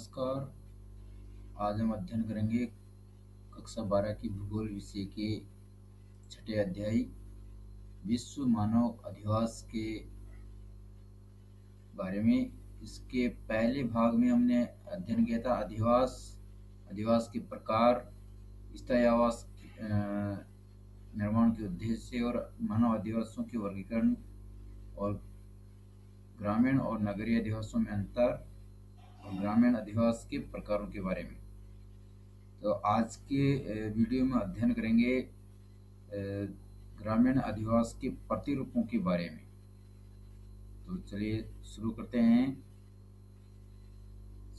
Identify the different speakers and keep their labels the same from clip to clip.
Speaker 1: नमस्कार। आज हम अध्ययन करेंगे कक्षा 12 की भूगोल विषय के छठे अध्याय विश्व मानव अधिवास के बारे में। इसके पहले भाग में हमने अध्ययन किया था अधिवास, अधिवास के प्रकार, स्थायी आवास निर्माण के उद्देश्य और मानव अधिवासों के वर्गीकरण और ग्रामीण और नगरीय अधिवासों में अंतर और ग्रामीण अधिवास के प्रकारों के बारे में। तो आज के वीडियो में अध्ययन करेंगे ग्रामीण अधिवास के प्रतिरूपों के बारे में। तो चलिए शुरू करते हैं।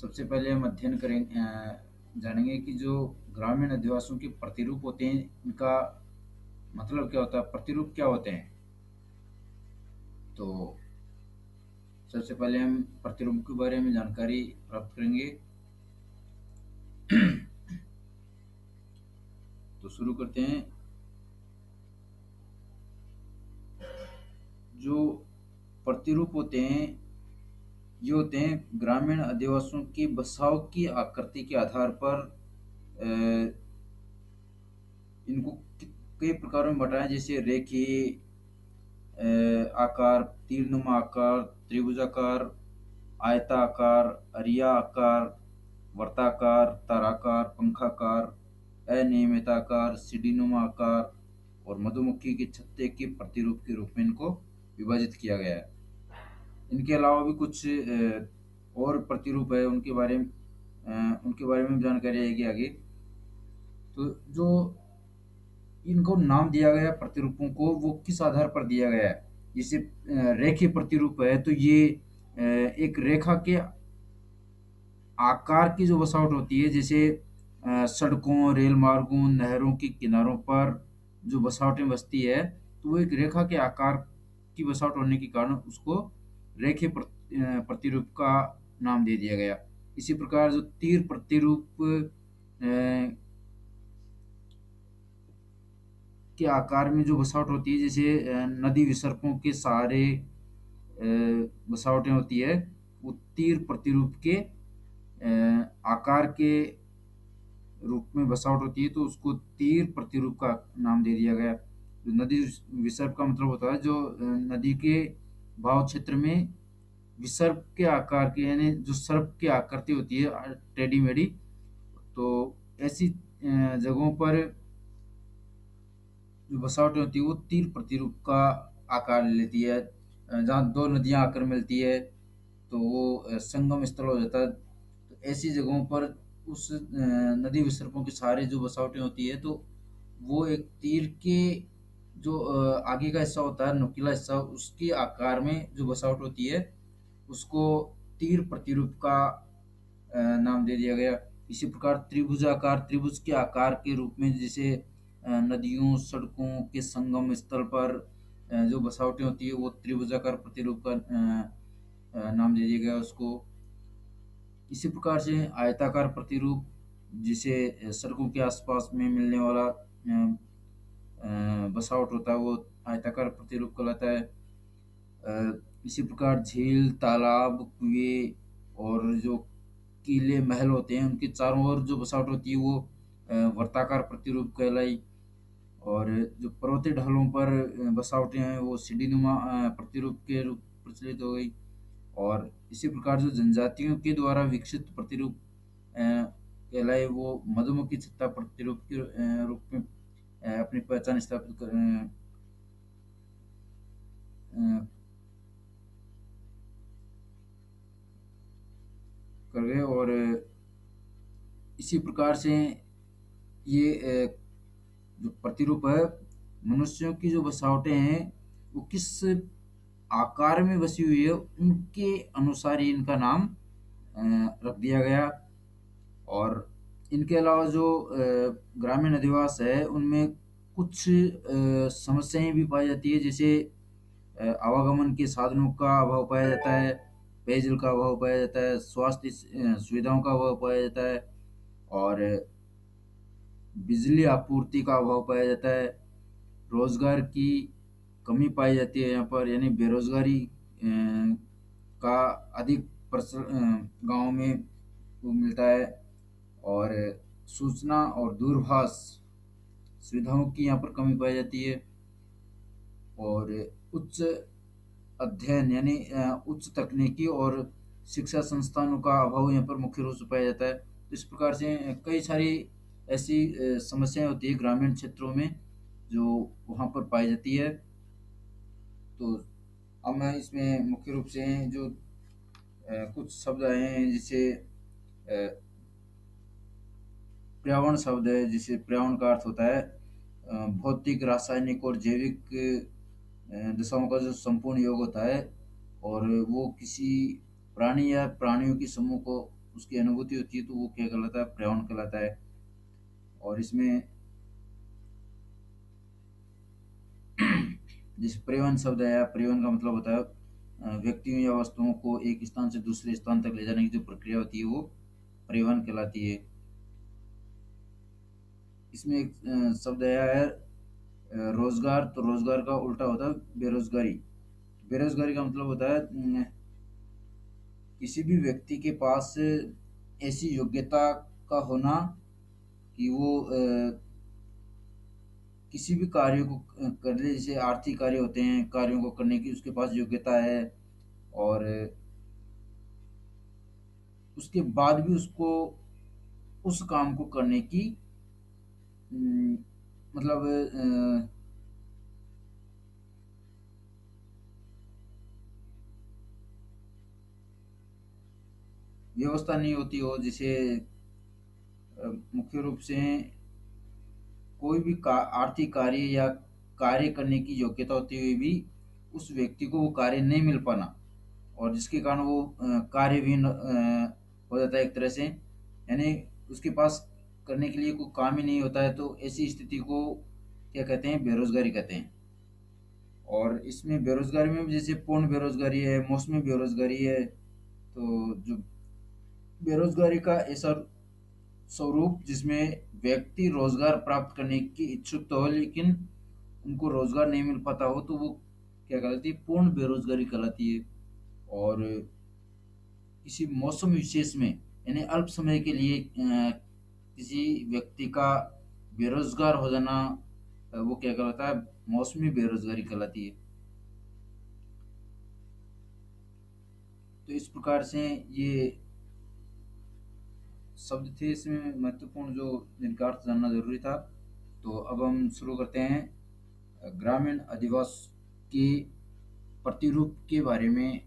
Speaker 1: सबसे पहले हम अध्ययन करेंगे जानेंगे कि जो ग्रामीण अधिवासों के प्रतिरूप होते हैं इनका मतलब क्या होता है, प्रतिरूप क्या होते हैं। तो सबसे पहले हम प्रतिरूप के बारे में जानकारी प्राप्त करेंगे। तो शुरू करते हैं। जो प्रतिरूप होते हैं ये होते हैं ग्रामीण अधिवासियों के बसाव की आकृति के आधार पर इनको कई प्रकारों में बांटा है, जैसे रेखीय आकार, तीरनुमा आकार, त्रिभुजाकार, आयताकार, अरिया आकार, वर्ताकार, ताराकार, पंखाकार, अनियमिताकार, सीढ़ीनुमा आकार और मधुमक्खी के छत्ते के प्रतिरूप के रूप में इनको विभाजित किया गया है। इनके अलावा भी कुछ और प्रतिरूप है, उनके बारे में जानकारी आएगी आगे। तो जो इनको नाम दिया गया प्रतिरूपों को, वो किस आधार पर दिया गया है। जैसे रेखीय प्रतिरूप है तो ये एक रेखा के आकार की जो बसावट होती है, जैसे सड़कों, रेल मार्गों, नहरों के किनारों पर जो बसावटें बसती है, तो वो एक रेखा के आकार की बसावट होने के कारण उसको रेखीय प्रतिरूप का नाम दे दिया गया। इसी प्रकार जो तीर प्रतिरूप के आकार में जो बसावट होती है, जैसे नदी विसर्पों के सहारे बसावटें होती है, वो तीर प्रतिरूप के आकार के रूप में बसावट होती है, तो उसको तीर प्रतिरूप का नाम दे दिया गया। जो नदी विसर्प का मतलब होता है जो नदी के भाव क्षेत्र में विसर्प के आकार के, यानी जो सर्प की आकृति होती है टेढ़ी मेढ़ी, तो ऐसी जगहों पर जो बसावटें होती है वो तीर प्रतिरूप का आकार लेती है। जहाँ दो नदियाँ आकर मिलती है तो वो संगम स्थल हो जाता है। तो ऐसी जगहों पर उस नदी विसर्पों के सहारे जो बसावटें होती है, तो वो एक तीर के जो आगे का हिस्सा होता है, नुकीला हिस्सा, उसके आकार में जो बसावट होती है उसको तीर प्रतिरूप का नाम दे दिया गया। इसी प्रकार त्रिभुजाकार, त्रिभुज के आकार के रूप में, जैसे नदियों, सड़कों के संगम स्थल पर जो बसावटें होती है वो त्रिभुजाकार प्रतिरूप का नाम दे दिया गया उसको। इसी प्रकार से आयताकार प्रतिरूप, जिसे सड़कों के आसपास में मिलने वाला बसावट होता है, वो आयताकार प्रतिरूप कहलाता है। इसी प्रकार झील, तालाब, कुएं और जो किले, महल होते हैं, उनके चारों ओर जो बसावट होती है वो वर्ताकार प्रतिरूप कहलाई। और जो पर्वतीय ढालों पर बसावटें हैं वो सीढ़ीनुमा प्रतिरूप के रूप प्रचलित हो गई। और इसी प्रकार जो जनजातियों के द्वारा विकसित प्रतिरूप कहलाए, वो मधुमक्खी छत्ता प्रतिरूप के रूप में अपनी पहचान स्थापित कर गए। और इसी प्रकार से ये जो प्रतिरूप है, मनुष्यों की जो बसावटें हैं वो किस आकार में बसी हुई है उनके अनुसार ही इनका नाम रख दिया गया। और इनके अलावा जो ग्रामीण अधिवास है उनमें कुछ समस्याएं भी पाई जाती है, जैसे आवागमन के साधनों का अभाव पाया जाता है, पेयजल का अभाव पाया जाता है, स्वास्थ्य सुविधाओं का अभाव पाया जाता है, और बिजली आपूर्ति का अभाव पाया जाता है। रोजगार की कमी पाई जाती है यहाँ पर, यानी बेरोजगारी का अधिक प्रचलन गाँव में को मिलता है। और सूचना और दूरभाष सुविधाओं की यहाँ पर कमी पाई जाती है। और उच्च अध्ययन यानी उच्च तकनीकी और शिक्षा संस्थानों का अभाव यहाँ पर मुख्य रूप से पाया जाता है। तो इस प्रकार से कई सारी ऐसी समस्याएं होती है ग्रामीण क्षेत्रों में जो वहाँ पर पाई जाती है। तो अब मैं इसमें मुख्य रूप से जो कुछ शब्द आए हैं, जैसे पर्यावरण शब्द है, जिसे पर्यावरण का अर्थ होता है भौतिक, रासायनिक और जैविक दशाओं का जो संपूर्ण योग होता है। और वो किसी प्राणी या प्राणियों की समूह को उसकी अनुभूति होती है, तो वो क्या कहलाता है, पर्यावरण कहलाता है। और इसमें जिस परिवहन शब्द है, परिवहन का मतलब होता है व्यक्तियों या वस्तुओं को एक स्थान से दूसरे स्थान तक ले जाने की जो प्रक्रिया होती है वो परिवहन कहलाती है। इसमें एक शब्द आया है रोजगार। तो रोजगार का उल्टा होता है बेरोजगारी। बेरोजगारी का मतलब होता है किसी भी व्यक्ति के पास ऐसी योग्यता का होना कि वो किसी भी कार्य को कर ले। जैसे आर्थिक कार्य होते हैं, कार्यों को करने की उसके पास योग्यता है। और उसके बाद भी उसको उस काम को करने की अम, मतलब व्यवस्था नहीं होती हो। जिसे मुख्य रूप से कोई भी आर्थिक कार्य या कार्य करने की योग्यता होते हुए भी उस व्यक्ति को वो कार्य नहीं मिल पाना, और जिसके कारण वो कार्यविहीन हो जाता है एक तरह से। यानी उसके पास करने के लिए कोई काम ही नहीं होता है, तो ऐसी स्थिति को क्या कहते हैं, बेरोजगारी कहते हैं। और इसमें बेरोजगारी में भी जैसे पूर्ण बेरोजगारी है, मौसमी बेरोजगारी है। तो जो बेरोजगारी का ऐसा स्वरूप जिसमें व्यक्ति रोजगार प्राप्त करने की इच्छुक तो हो, लेकिन उनको रोजगार नहीं मिल पाता हो, तो वो क्या कहलाती है, पूर्ण बेरोजगारी कहलाती है। और किसी मौसम विशेष में यानी अल्प समय के लिए किसी व्यक्ति का बेरोजगार हो जाना, वो क्या कहलाता है, मौसमी बेरोजगारी कहलाती है। तो इस प्रकार से ये शब्द थे इसमें महत्वपूर्ण, जो जिनका अर्थ जानना जरूरी था। तो अब हम शुरू करते हैं ग्रामीण अधिवास के प्रतिरूप के बारे में।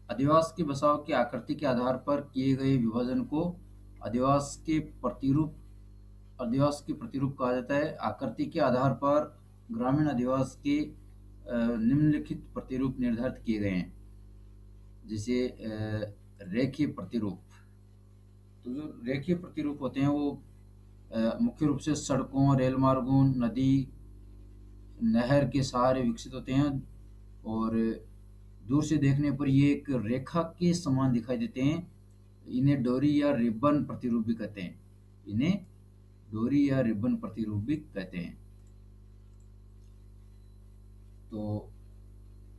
Speaker 1: अधिवास के बसाव की आकृति के आधार पर किए गए विभाजन को अधिवास के प्रतिरूप अधिवास के प्रतिरूप कहा जाता है। आकृति के आधार पर ग्रामीण अधिवास के निम्नलिखित प्रतिरूप निर्धारित किए गए हैं। जैसे रेखीय प्रतिरूप। तो जो रेखीय प्रतिरूप होते हैं वो मुख्य रूप से सड़कों, रेल मार्गों, नदी, नहर के सहारे विकसित होते हैं। और दूर से देखने पर ये एक रेखा के समान दिखाई देते हैं। इन्हें डोरी या रिबन प्रतिरूप भी कहते हैं। इन्हें डोरी या रिबन प्रतिरूप भी कहते हैं। तो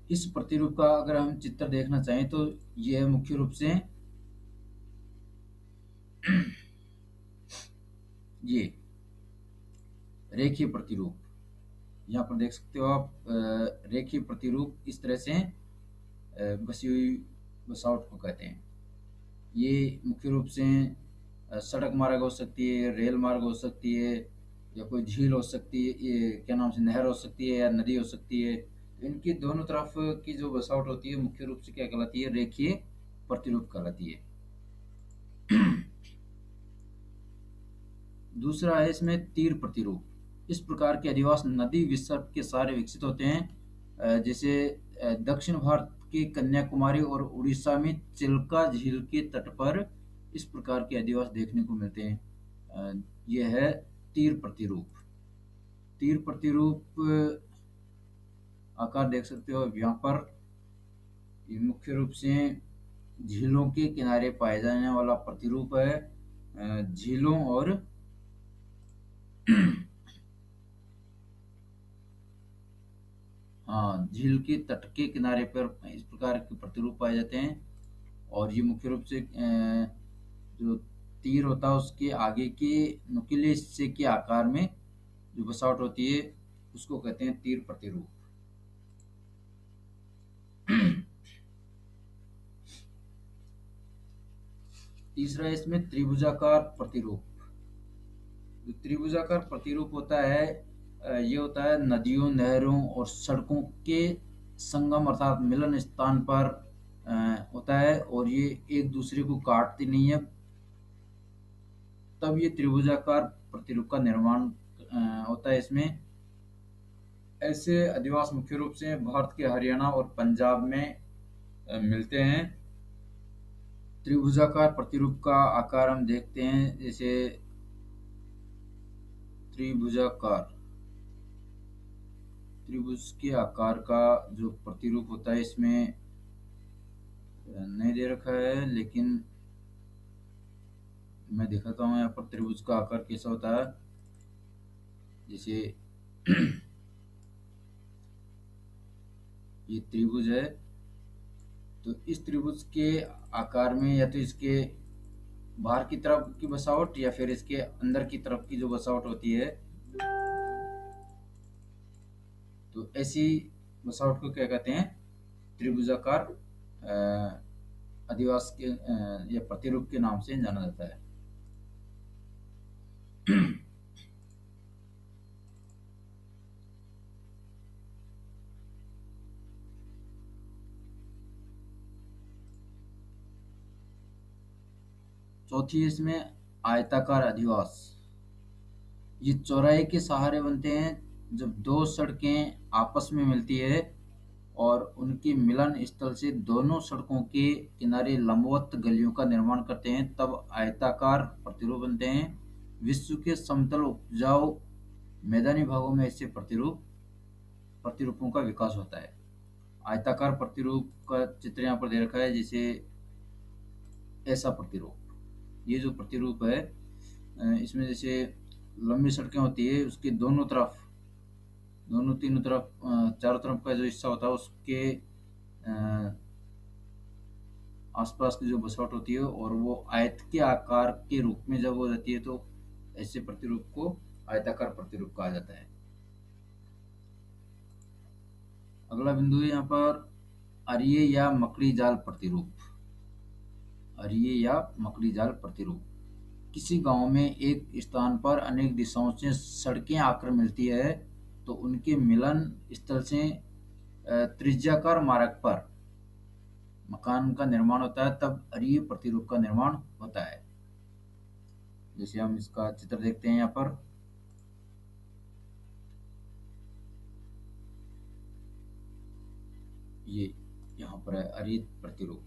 Speaker 1: इस प्रतिरूप का अगर हम चित्र देखना चाहें तो यह मुख्य रूप से ये रेखीय प्रतिरूप, यहाँ पर देख सकते हो आप। रेखीय प्रतिरूप इस तरह से बसी हुई बसावट को कहते हैं। ये मुख्य रूप से सड़क मार्ग हो सकती है, रेल मार्ग हो सकती है, या कोई झील हो सकती है, ये क्या नाम से नहर हो सकती है, या नदी हो सकती है। तो इनकी दोनों तरफ की जो बसावट होती है मुख्य रूप से क्या कहलाती है, रेखीय प्रतिरूप कहलाती है। दूसरा है इसमें तीर प्रतिरूप। इस प्रकार के अधिवास नदी विसर्ग के सारे विकसित होते हैं। जैसे दक्षिण भारत के कन्याकुमारी और उड़ीसा में चिल्का झील के तट पर इस प्रकार के अधिवास देखने को मिलते हैं। यह है तीर प्रतिरूप। तीर प्रतिरूप आकार देख सकते हो अब यहाँ पर। ये मुख्य रूप से झीलों के किनारे पाए जाने वाला प्रतिरूप है। झीलों और हाँ, हाँ, झील के तट के किनारे पर इस प्रकार के प्रतिरूप पाए जाते हैं। और ये मुख्य रूप से जो तीर होता है उसके आगे के नुकीले हिस्से के आकार में जो बसावट होती है उसको कहते हैं तीर प्रतिरूप। तीसरा है इसमें त्रिभुजाकार प्रतिरूप। जो त्रिभुजाकार प्रतिरूप होता है ये होता है नदियों, नहरों और सड़कों के संगम अर्थात मिलन स्थान पर होता है, और ये एक दूसरे को काटती नहीं है, तब ये त्रिभुजाकार प्रतिरूप का निर्माण होता है इसमें। ऐसे अधिवास मुख्य रूप से भारत के हरियाणा और पंजाब में मिलते हैं। त्रिभुजाकार प्रतिरूप का आकार हम देखते हैं, जैसे त्रिभुजाकार त्रिभुज के आकार का जो प्रतिरूप होता है इसमें नहीं दे रखा है, लेकिन मैं दिखाता हूँ यहाँ पर त्रिभुज का आकार कैसा होता है। जैसे ये त्रिभुज है, तो इस त्रिभुज के आकार में या तो इसके बाहर की तरफ की बसावट या फिर इसके अंदर की तरफ की जो बसावट होती है, तो ऐसी बसावट को क्या कहते हैं, त्रिभुजाकार अधिवास के या प्रतिरूप के नाम से जाना जाता है। चौथी इसमें आयताकार अधिवास। ये चौराहे के सहारे बनते हैं जब दो सड़कें आपस में मिलती है और उनके मिलन स्थल से दोनों सड़कों के किनारे लंबवत गलियों का निर्माण करते हैं, तब आयताकार प्रतिरूप बनते हैं। विश्व के समतल उपजाऊ मैदानी भागों में ऐसे प्रतिरूपों का विकास होता है। आयताकार प्रतिरूप का चित्र यहाँ पर दे रखा है, जैसे ऐसा प्रतिरूप। ये जो प्रतिरूप है इसमें जैसे लंबी सड़कें होती है, उसके दोनों तरफ, दोनों तीनों तरफ, चारों तरफ का जो हिस्सा होता है उसके आसपास की जो बसवट होती है और वो आयत के आकार के रूप में जब हो जाती है, तो ऐसे प्रतिरूप को आयताकार प्रतिरूप कहा जाता है। अगला बिंदु है यहाँ पर अरिये या मकड़ी जाल प्रतिरूप। अरिये या मकड़ी जाल प्रतिरूप। किसी गांव में एक स्थान पर अनेक दिशाओं से सड़कें आकर मिलती है, तो उनके मिलन स्थल से त्रिज्याकार मार्ग पर मकान का निर्माण होता है, तब अरिये प्रतिरूप का निर्माण होता है। जैसे हम इसका चित्र देखते हैं यहाँ पर, ये यहाँ पर है अरिये प्रतिरूप।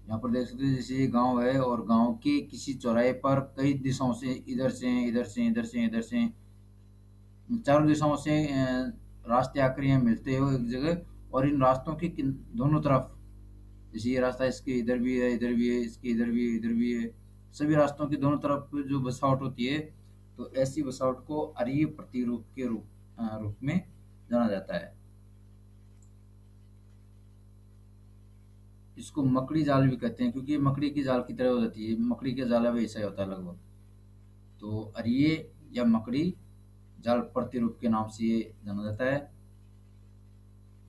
Speaker 1: यहाँ पर देख सकते हैं जैसे ये गांव है और गांव के किसी चौराहे पर कई दिशाओं से, इधर से इधर से इधर से इधर से चारों दिशाओं से रास्ते आकर यहाँ मिलते हो एक जगह, और इन रास्तों के दोनों तरफ, जैसे ये रास्ता इसके इधर भी है, इधर भी है, इसके इधर भी है, इधर भी है, सभी रास्तों की दोनों तरफ जो बसावट होती है, तो ऐसी बसावट को अरीय प्रतिरूप के रूप में जाना जाता है। इसको मकड़ी जाल भी कहते हैं, क्योंकि ये मकड़ी की जाल की तरह हो जाती है, मकड़ी के जाला भी ऐसा ही होता है लगभग। तो अरीय या मकड़ी जाल प्रतिरूप के नाम से ये जाना जाता है।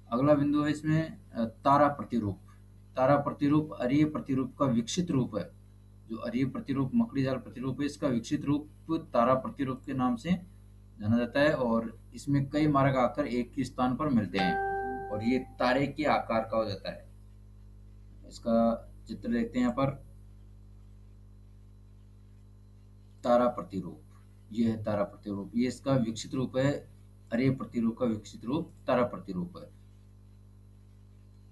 Speaker 1: अगला बिंदु है इसमें तारा प्रतिरूप। तारा प्रतिरूप अरीय प्रतिरूप का विकसित रूप है। जो अरीय प्रतिरूप मकड़ी जाल प्रतिरूप है, इसका विकसित रूप तारा प्रतिरूप के नाम से जाना जाता है, और इसमें कई मार्ग आकर एक ही स्थान पर मिलते हैं और ये तारे के आकार का हो जाता है। इसका चित्र देखते हैं यहाँ पर, तारा प्रतिरूप। ये है तारा प्रतिरूप, ये इसका विकसित रूप है। अरीय प्रतिरूप का विकसित रूप तारा प्रतिरूप है।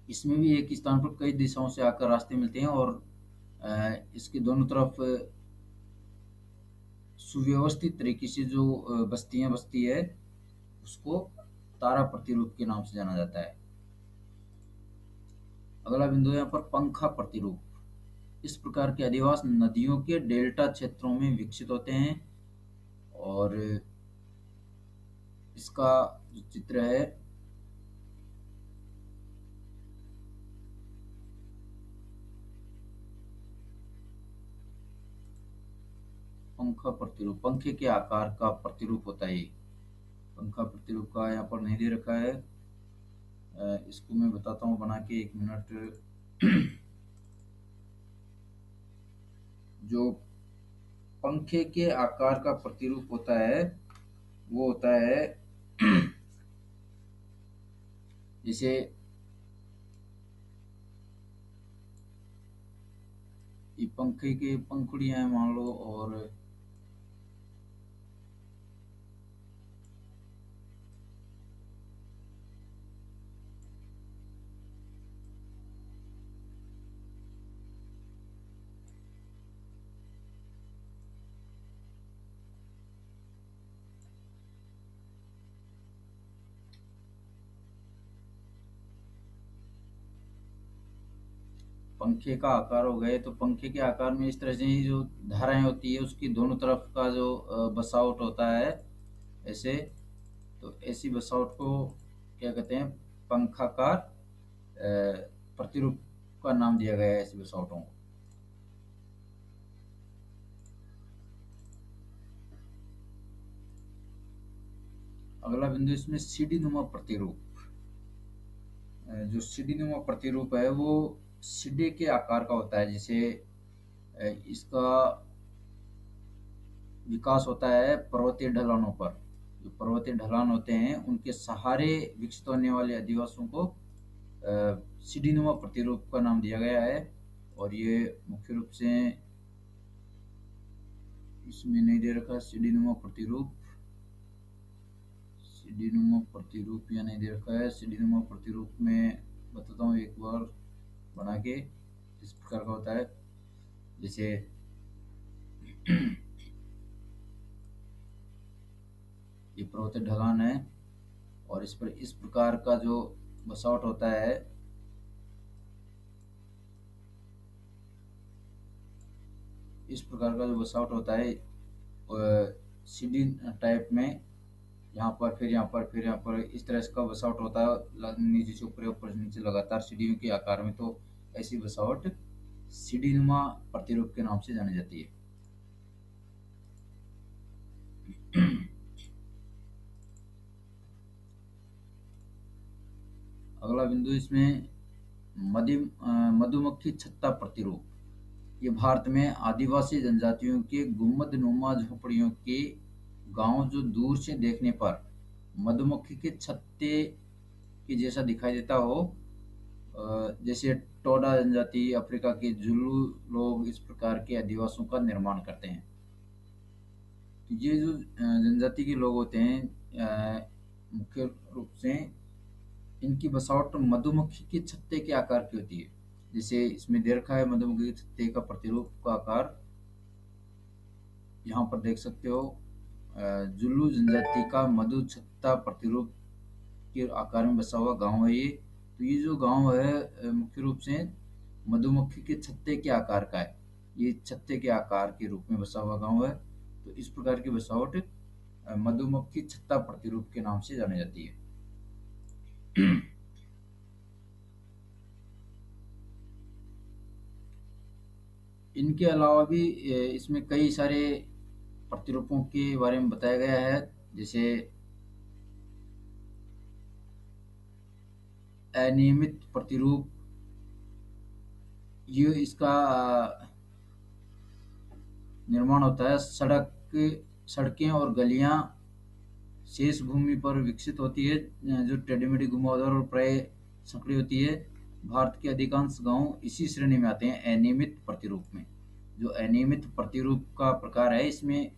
Speaker 1: इसमें भी एक स्थान पर कई दिशाओं से आकर रास्ते मिलते हैं और इसके दोनों तरफ सुव्यवस्थित तरीके से जो बस्तियां बसती है, उसको तारा प्रतिरूप के नाम से जाना जाता है। अगला बिंदु है यहाँ पर पंखा प्रतिरूप। इस प्रकार के अधिवास नदियों के डेल्टा क्षेत्रों में विकसित होते हैं, और इसका जो चित्र है पंखा प्रतिरूप, पंखे के आकार का प्रतिरूप होता है ये। पंखा प्रतिरूप का यहाँ पर नहीं दे रखा है। इसको मैं बताता हूँ बना के, 1 मिनट। जो पंखे के आकार का प्रतिरूप होता है वो होता है जैसे ये पंखे के पंखुड़ियां हैं मान लो, और पंखे का आकार हो गए, तो पंखे के आकार में इस तरह से ही जो धाराएं होती है उसकी दोनों तरफ का जो बसावट होता है ऐसे, तो ऐसी बसावट को क्या कहते हैं, पंखाकार प्रतिरूप का नाम दिया गया है ऐसी बसावटों को। अगला बिंदु इसमें सीढ़ी नुमा प्रतिरूप। जो सीढ़ी नुमा प्रतिरूप है वो सीढ़ी के आकार का होता है। जैसे इसका विकास होता है पर्वतीय ढलानों पर। जो पर्वतीय ढलान होते हैं उनके सहारे विकसित होने वाले आदिवासियों को सीढ़ी नुमा प्रतिरूप का नाम दिया गया है। और ये मुख्य रूप से इसमें नहीं दे रखा सीढ़ी नुमा प्रतिरूप, सीढ़ी नुमा प्रतिरूप या नहीं दे रखा है। सीढ़ी नुमा प्रतिरूप में बताता हूँ एक बार बना के, इस प्रकार का होता है। जैसे ये पर्वतीय ढलान है और इस पर इस प्रकार का जो बसावट होता है, इस प्रकार का जो बसावट होता है सीढ़ी टाइप में, यहाँ पर फिर यहाँ पर फिर यहाँ पर इस तरह का बसावट होता है, नीचे से ऊपर से नीचे लगातार सीढ़ियों के आकार में। तो ऐसी बसावट सीढ़ी नुमा प्रतिरूप के नाम से जानी जाती है। अगला बिंदु इसमें मधुमक्खी छत्ता प्रतिरूप। ये भारत में आदिवासी जनजातियों के गुम्बद नुमा झोपड़ियों के गांव जो दूर से देखने पर मधुमक्खी के छत्ते के जैसा दिखाई देता हो, जैसे टोडा जनजाति, अफ्रीका के जुलू लोग इस प्रकार के आदिवासियों का निर्माण करते हैं। तो ये जो जनजाति के लोग होते हैं मुख्य रूप से इनकी बसावट मधुमक्खी के छत्ते के आकार की होती है। जैसे इसमें दे रखा है मधुमक्खी के छत्ते का प्रतिरूप का आकार, यहाँ पर देख सकते हो। जुल्लू जनजाति का मधु छत्ता प्रतिरूप के आकार में बसा हुआ गांव है ये। तो ये जो गांव है मुख्य रूप से मधुमक्खी के छत्ते के आकार का है। ये छत्ते के आकार के रूप में बसा हुआ गांव है। तो इस प्रकार की बसावट मधुमक्खी छत्ता प्रतिरूप के नाम से जानी जाती है। इनके अलावा भी इसमें कई सारे प्रतिरूपों के बारे में बताया गया है। जैसे अनियमित प्रतिरूप, ये इसका निर्माण होता है सड़कें और गलियां शेष भूमि पर विकसित होती है, जो टेढ़ी-मेढ़ी घुमावदार और प्राय संकरी होती है। भारत के अधिकांश गांव इसी श्रेणी में आते हैं अनियमित प्रतिरूप में। जो अनियमित प्रतिरूप का प्रकार है इसमें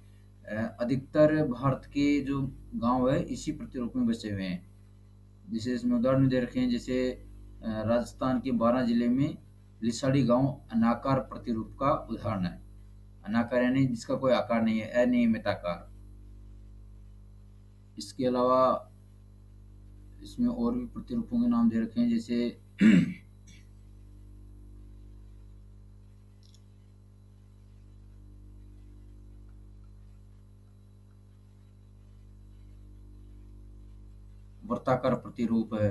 Speaker 1: अधिकतर भारत के जो गांव है इसी प्रतिरूप में बसे हुए हैं। जैसे इसमें उदाहरण दे रखे हैं, जैसे राजस्थान के 12 जिले में लिसाड़ी गांव अनाकार प्रतिरूप का उदाहरण है। अनाकार यानी जिसका कोई आकार नहीं है, अनियमित आकार। इसके अलावा इसमें और भी प्रतिरूपों के नाम दे रखे हैं, जैसे वर्ताकार प्रतिरूप है।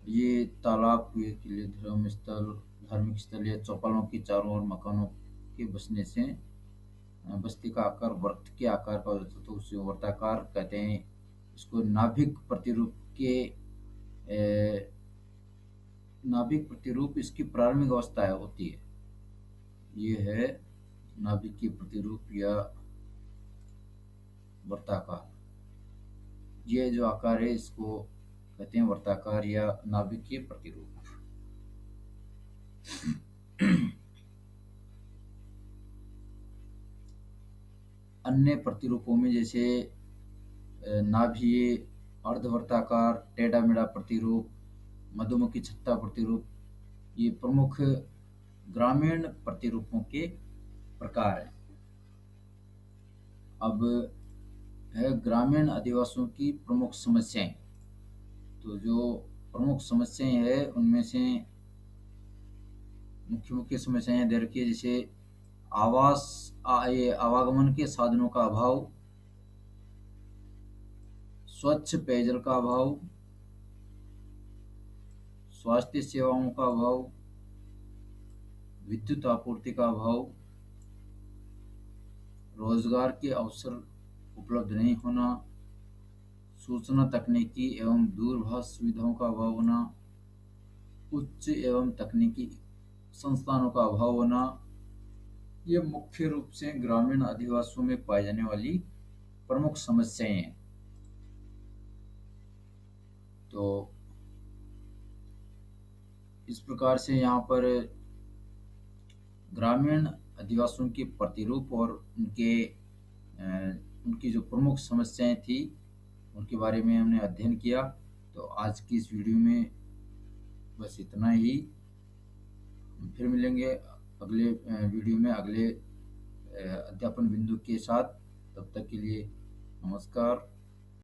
Speaker 1: ये तालाब, कुएं, किले, धार्मिक स्थल या चौपालों के चारों ओर मकानों के बसने से बस्ती का आकार वर्त के आकार का होता है, तो उसे वर्ताकार कहते हैं। इसको नाभिक प्रतिरूप के नाभिक प्रतिरूप इसकी प्रारंभिक अवस्था है होती है। ये है नाभिक की प्रतिरूप या वर्ताकार। ये जो आकार है इसको कहते हैं वर्ताकार या नाभिक की प्रतिरूप। अन्य प्रतिरूपों में जैसे नाभीय, अर्धवर्ताकार, टेढ़ा मेढ़ा प्रतिरूप, मधुमक्खी छत्ता प्रतिरूप, ये प्रमुख ग्रामीण प्रतिरूपों के प्रकार हैं। अब है ग्रामीण अधिवासियों की प्रमुख समस्याएं। तो जो प्रमुख समस्याएं हैं उनमें से मुख्य मुख्य समस्याएं दे रखी है, जैसे ये आवागमन के साधनों का अभाव, स्वच्छ पेयजल का अभाव, स्वास्थ्य सेवाओं का अभाव, विद्युत आपूर्ति का अभाव, रोजगार के अवसर उपलब्ध नहीं होना, सूचना तकनीकी एवं दूरभाष सुविधाओं का अभाव होना, उच्च एवं तकनीकी संस्थानों का अभाव होना, ये मुख्य रूप से ग्रामीण अधिवासियों में पाई जाने वाली प्रमुख समस्याएं हैं। तो इस प्रकार से यहाँ पर ग्रामीण अधिवासियों के प्रतिरूप और उनकी जो प्रमुख समस्याएं थी उनके बारे में हमने अध्ययन किया। तो आज की इस वीडियो में बस इतना ही। फिर मिलेंगे अगले वीडियो में अगले अध्यापन बिंदु के साथ। तब तक के लिए नमस्कार।